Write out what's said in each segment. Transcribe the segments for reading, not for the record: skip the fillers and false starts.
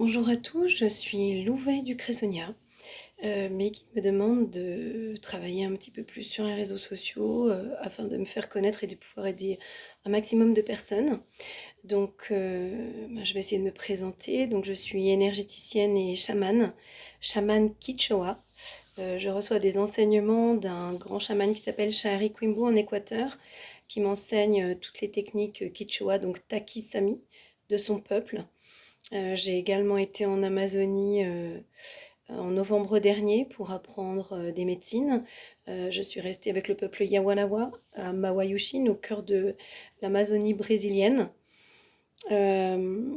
Bonjour à tous, je suis Louvet du Cressogna. Mes guides me demandent de travailler un petit peu plus sur les réseaux sociaux afin de me faire connaître et de pouvoir aider un maximum de personnes. Je vais essayer de me présenter. Donc, je suis énergéticienne et chamane Quichua. Je reçois des enseignements d'un grand chaman qui s'appelle Shahari Kwimbu en Équateur, qui m'enseigne toutes les techniques Quichua, donc Taki Sami, de son peuple. J'ai également été en Amazonie en novembre dernier pour apprendre des médecines. Je suis restée avec le peuple Yawanawa à Mawayushin, au cœur de l'Amazonie brésilienne. Euh,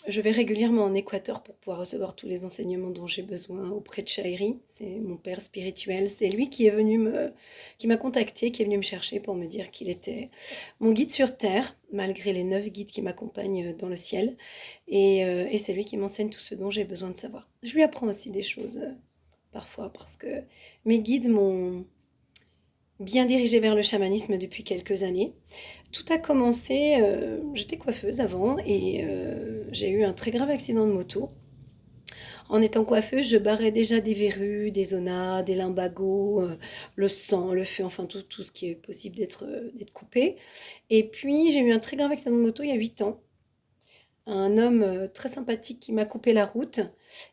je vais régulièrement en Équateur pour pouvoir recevoir tous les enseignements dont j'ai besoin auprès de Chahiri. C'est mon père spirituel. C'est lui qui m'a contacté, qui est venu me chercher pour me dire qu'il était mon guide sur Terre, malgré les 9 guides qui m'accompagnent dans le ciel. Et c'est lui qui m'enseigne tout ce dont j'ai besoin de savoir. Je lui apprends aussi des choses parfois parce que mes guides m'ont bien dirigée vers le chamanisme depuis quelques années. Tout a commencé, j'étais coiffeuse avant et j'ai eu un très grave accident de moto. En étant coiffeuse, je barrais déjà des verrues, des zonas, des lumbagos, le sang, le feu, enfin tout ce qui est possible d'être coupé. Et puis j'ai eu un très grave accident de moto il y a 8 ans. Un homme très sympathique qui m'a coupé la route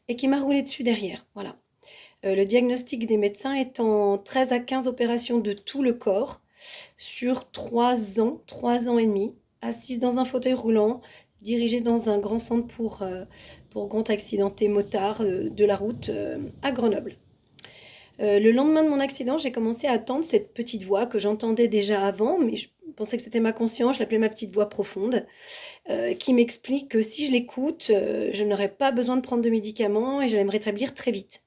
et qui m'a roulé dessus derrière. Voilà. Le diagnostic des médecins étant 13 à 15 opérations de tout le corps sur 3 ans et demi, assise dans un fauteuil roulant, dirigée dans un grand centre pour grands accidentés motards de la route à Grenoble. Le lendemain de mon accident, j'ai commencé à entendre cette petite voix que j'entendais déjà avant, mais je pensais que c'était ma conscience, je l'appelais ma petite voix profonde, qui m'explique que si je l'écoute, je n'aurais pas besoin de prendre de médicaments et j'allais me rétablir très vite.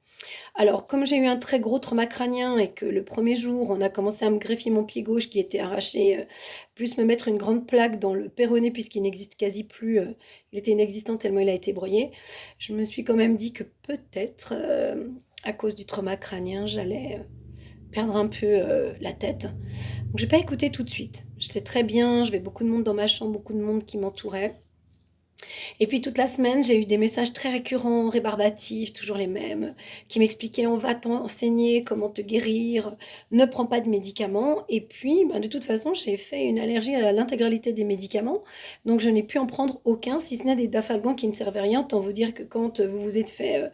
Alors, comme j'ai eu un très gros trauma crânien et que le premier jour, on a commencé à me greffer mon pied gauche qui était arraché, plus me mettre une grande plaque dans le péroné puisqu'il n'existe quasi plus, il était inexistant tellement il a été broyé, je me suis quand même dit que peut-être, à cause du trauma crânien, j'allais perdre un peu la tête. Donc, j'ai pas écouté tout de suite. J'étais très bien, j'avais beaucoup de monde dans ma chambre, beaucoup de monde qui m'entourait. Et puis toute la semaine, j'ai eu des messages très récurrents, rébarbatifs, toujours les mêmes, qui m'expliquaient on va t'enseigner comment te guérir, ne prends pas de médicaments. Et puis, de toute façon, j'ai fait une allergie à l'intégralité des médicaments, donc je n'ai pu en prendre aucun, si ce n'est des dafalgans qui ne servaient à rien. Autant vous dire que quand vous vous êtes fait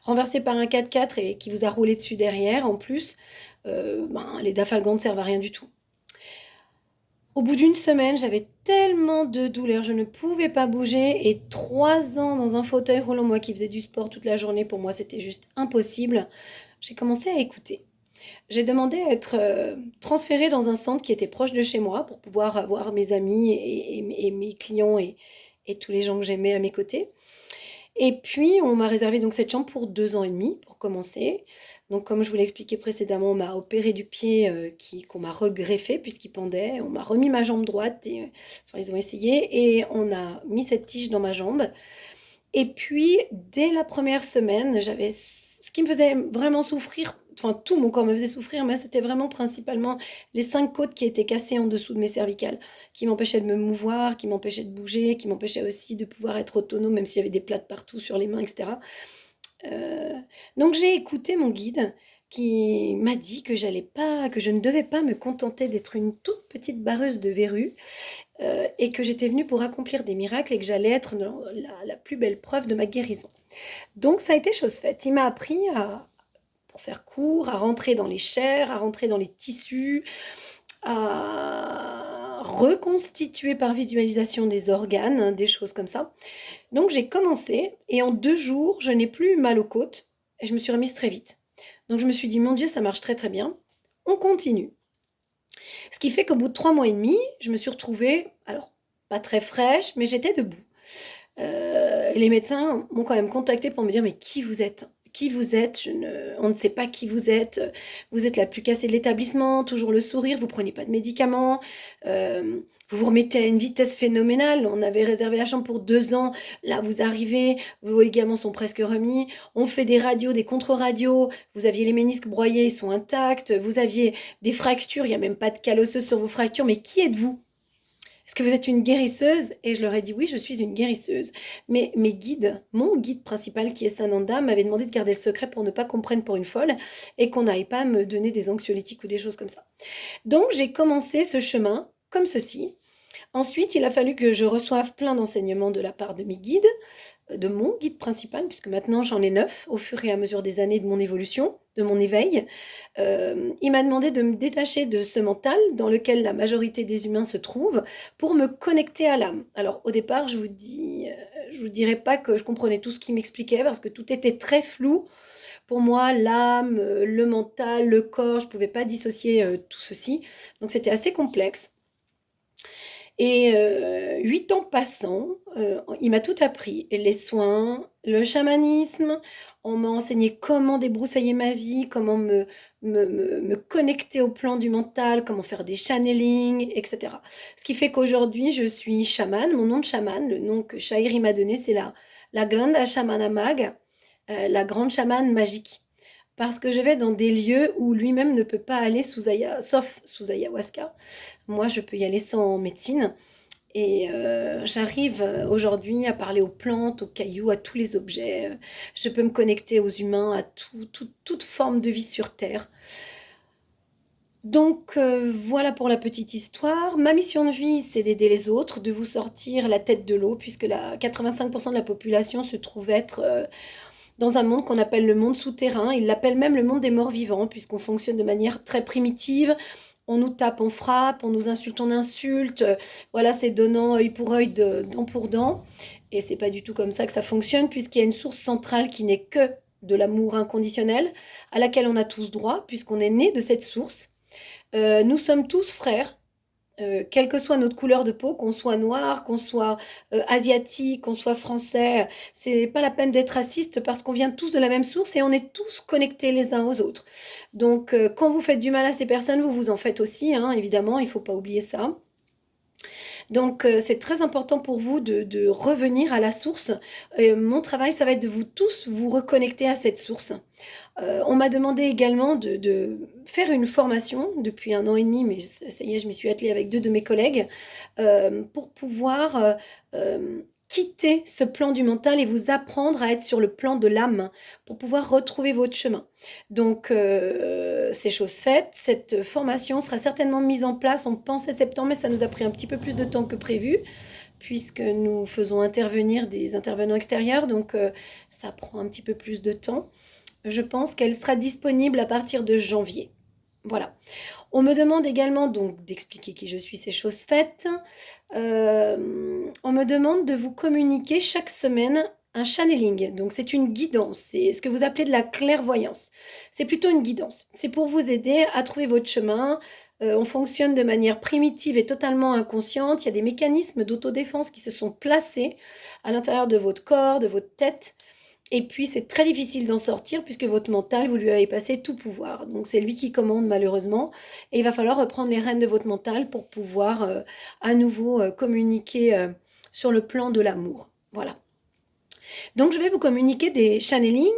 renverser par un 4x4 et qui vous a roulé dessus derrière, en plus, les dafalgans ne servent à rien du tout. Au bout d'une semaine, j'avais tellement de douleurs, je ne pouvais pas bouger et 3 ans dans un fauteuil roulant, moi qui faisais du sport toute la journée, pour moi c'était juste impossible. J'ai commencé à écouter. J'ai demandé à être transférée dans un centre qui était proche de chez moi pour pouvoir avoir mes amis et mes clients et tous les gens que j'aimais à mes côtés. Et puis, on m'a réservé donc cette chambre pour 2 ans et demi pour commencer. Donc, comme je vous l'ai expliqué précédemment, on m'a opéré du pied qu'on m'a regreffé puisqu'il pendait. On m'a remis ma jambe droite. Enfin, ils ont essayé et on a mis cette tige dans ma jambe. Et puis, dès la première semaine, j'avais ce qui me faisait vraiment souffrir. Enfin, tout mon corps me faisait souffrir, mais c'était vraiment principalement les 5 côtes qui étaient cassées en dessous de mes cervicales, qui m'empêchaient de me mouvoir, qui m'empêchaient de bouger, qui m'empêchaient aussi de pouvoir être autonome, même s'il y avait des plâtres partout sur les mains, etc. Euh, donc j'ai écouté mon guide qui m'a dit que j'allais pas, que je ne devais pas me contenter d'être une toute petite barreuse de verrues et que j'étais venue pour accomplir des miracles et que j'allais être la plus belle preuve de ma guérison. Donc ça a été chose faite. Il m'a appris pour faire court, à rentrer dans les chairs, à rentrer dans les tissus, à reconstituer par visualisation des organes, des choses comme ça. Donc j'ai commencé et en 2 jours, je n'ai plus mal aux côtes et je me suis remise très vite. Donc je me suis dit, mon Dieu, ça marche très très bien. On continue. Ce qui fait qu'au bout de 3 mois et demi, je me suis retrouvée, alors pas très fraîche, mais j'étais debout. Et les médecins m'ont quand même contacté pour me dire, mais qui vous êtes? Qui vous êtes? On ne sait pas qui vous êtes. Vous êtes la plus cassée de l'établissement, toujours le sourire, vous prenez pas de médicaments, vous vous remettez à une vitesse phénoménale. On avait réservé la chambre pour 2 ans. Là, vous arrivez, vos ligaments sont presque remis. On fait des radios, des contre-radios. Vous aviez les ménisques broyés, ils sont intacts. Vous aviez des fractures, il n'y a même pas de cale osseuse sur vos fractures. Mais qui êtes-vous? est-ce que vous êtes une guérisseuse? Et je leur ai dit oui, je suis une guérisseuse. Mais mes guides, mon guide principal qui est Sananda, m'avait demandé de garder le secret pour ne pas qu'on me prenne pour une folle et qu'on n'aille pas me donner des anxiolytiques ou des choses comme ça. Donc j'ai commencé ce chemin comme ceci. Ensuite, il a fallu que je reçoive plein d'enseignements de la part de mes guides, de mon guide principal, puisque maintenant j'en ai 9 au fur et à mesure des années de mon évolution, de mon éveil. Il m'a demandé de me détacher de ce mental dans lequel la majorité des humains se trouvent pour me connecter à l'âme. Alors au départ, je vous dirais pas que je comprenais tout ce qu'il m'expliquait parce que tout était très flou. Pour moi, l'âme, le mental, le corps, je ne pouvais pas dissocier tout ceci. Donc c'était assez complexe. Et 8 ans passant, il m'a tout appris. Et les soins, le chamanisme, on m'a enseigné comment débroussailler ma vie, comment me connecter au plan du mental, comment faire des channelings, etc. Ce qui fait qu'aujourd'hui, je suis chamane. Mon nom de chamane, le nom que Shairi m'a donné, c'est la grande Shamana Mag, la grande chamane magique. Parce que je vais dans des lieux où lui-même ne peut pas aller sauf sous ayahuasca. Moi, je peux y aller sans médecine. Et j'arrive aujourd'hui à parler aux plantes, aux cailloux, à tous les objets. Je peux me connecter aux humains, à toute forme de vie sur Terre. Donc voilà pour la petite histoire. Ma mission de vie, c'est d'aider les autres, de vous sortir la tête de l'eau, puisque 85% de la population se trouve être dans un monde qu'on appelle le monde souterrain. Ils l'appellent même le monde des morts vivants, puisqu'on fonctionne de manière très primitive. On nous tape, on frappe, on nous insulte, on insulte. Voilà, c'est donnant œil pour œil, dent pour dent. Et c'est pas du tout comme ça que ça fonctionne, puisqu'il y a une source centrale qui n'est que de l'amour inconditionnel, à laquelle on a tous droit, puisqu'on est né de cette source. Nous sommes tous frères, quelle que soit notre couleur de peau, qu'on soit noir, qu'on soit asiatique, qu'on soit français, c'est pas la peine d'être raciste parce qu'on vient tous de la même source et on est tous connectés les uns aux autres. Donc, quand vous faites du mal à ces personnes, vous vous en faites aussi, hein, évidemment, il faut pas oublier ça. Donc, c'est très important pour vous de revenir à la source. Mon travail, ça va être de vous tous vous reconnecter à cette source. On m'a demandé également de faire une formation depuis 1 an et demi, mais ça y est, je m'y suis attelée avec 2 de mes collègues, pour pouvoir, quitter ce plan du mental et vous apprendre à être sur le plan de l'âme, pour pouvoir retrouver votre chemin. Donc c'est chose faite, cette formation sera certainement mise en place, on pensait septembre, mais ça nous a pris un petit peu plus de temps que prévu, puisque nous faisons intervenir des intervenants extérieurs, donc ça prend un petit peu plus de temps. Je pense qu'elle sera disponible à partir de janvier. Voilà. On me demande également donc d'expliquer qui je suis, c'est chose faite. On me demande de vous communiquer chaque semaine un channeling. Donc c'est une guidance, c'est ce que vous appelez de la clairvoyance. C'est plutôt une guidance. C'est pour vous aider à trouver votre chemin. On fonctionne de manière primitive et totalement inconsciente. Il y a des mécanismes d'autodéfense qui se sont placés à l'intérieur de votre corps, de votre tête. Et puis, c'est très difficile d'en sortir puisque votre mental, vous lui avez passé tout pouvoir. Donc, c'est lui qui commande malheureusement. Et il va falloir reprendre les rênes de votre mental pour pouvoir à nouveau communiquer sur le plan de l'amour. Voilà. Donc, je vais vous communiquer des channelings.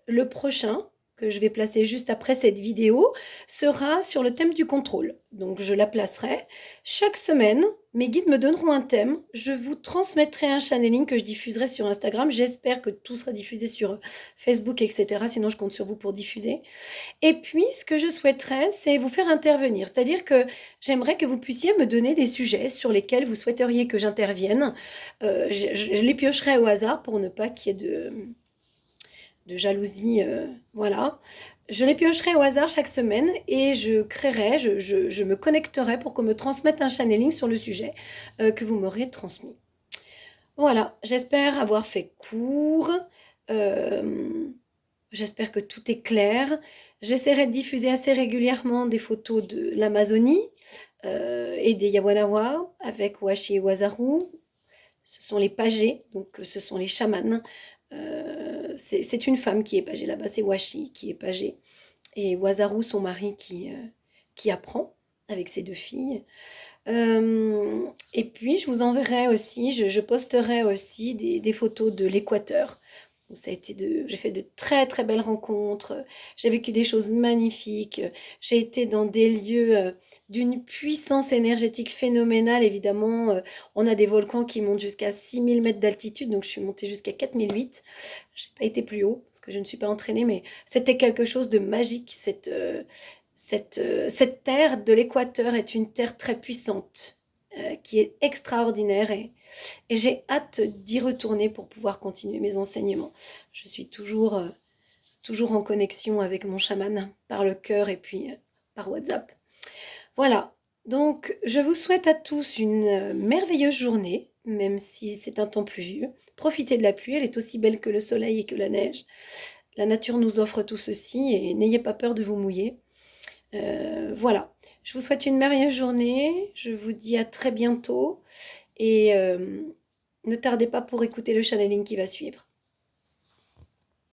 Le prochain, que je vais placer juste après cette vidéo, sera sur le thème du contrôle. Donc, je la placerai. Chaque semaine, mes guides me donneront un thème. Je vous transmettrai un channeling que je diffuserai sur Instagram. J'espère que tout sera diffusé sur Facebook, etc. Sinon, je compte sur vous pour diffuser. Et puis, ce que je souhaiterais, c'est vous faire intervenir. C'est-à-dire que j'aimerais que vous puissiez me donner des sujets sur lesquels vous souhaiteriez que j'intervienne. Je les piocherai au hasard pour ne pas qu'il y ait de jalousie, voilà. Je les piocherai au hasard chaque semaine et je créerai, je me connecterai pour qu'on me transmette un channeling sur le sujet que vous m'aurez transmis. Voilà, j'espère avoir fait court. J'espère que tout est clair. J'essaierai de diffuser assez régulièrement des photos de l'Amazonie et des Yawanawa avec Washi et Wazaru. Ce sont les pagés, donc ce sont les chamans. C'est une femme qui est pagée là-bas, c'est Washi qui est pagée. Et Wazaru, son mari, qui apprend avec ses 2 filles. Et puis, je vous enverrai aussi, je posterai aussi des photos de l'Équateur où j'ai fait de très très belles rencontres, j'ai vécu des choses magnifiques, j'ai été dans des lieux d'une puissance énergétique phénoménale. Évidemment, on a des volcans qui montent jusqu'à 6000 mètres d'altitude, donc je suis montée jusqu'à 4008. Je n'ai pas été plus haut parce que je ne suis pas entraînée, mais c'était quelque chose de magique. Cette terre de l'équateur est une terre très puissante, qui est extraordinaire et j'ai hâte d'y retourner pour pouvoir continuer mes enseignements. Je suis toujours en connexion avec mon chaman par le cœur et puis par WhatsApp. Voilà, donc je vous souhaite à tous une merveilleuse journée, même si c'est un temps pluvieux. Profitez de la pluie, elle est aussi belle que le soleil et que la neige. La nature nous offre tout ceci et n'ayez pas peur de vous mouiller. Voilà, je vous souhaite une merveilleuse journée, je vous dis à très bientôt et ne tardez pas pour écouter le channeling qui va suivre.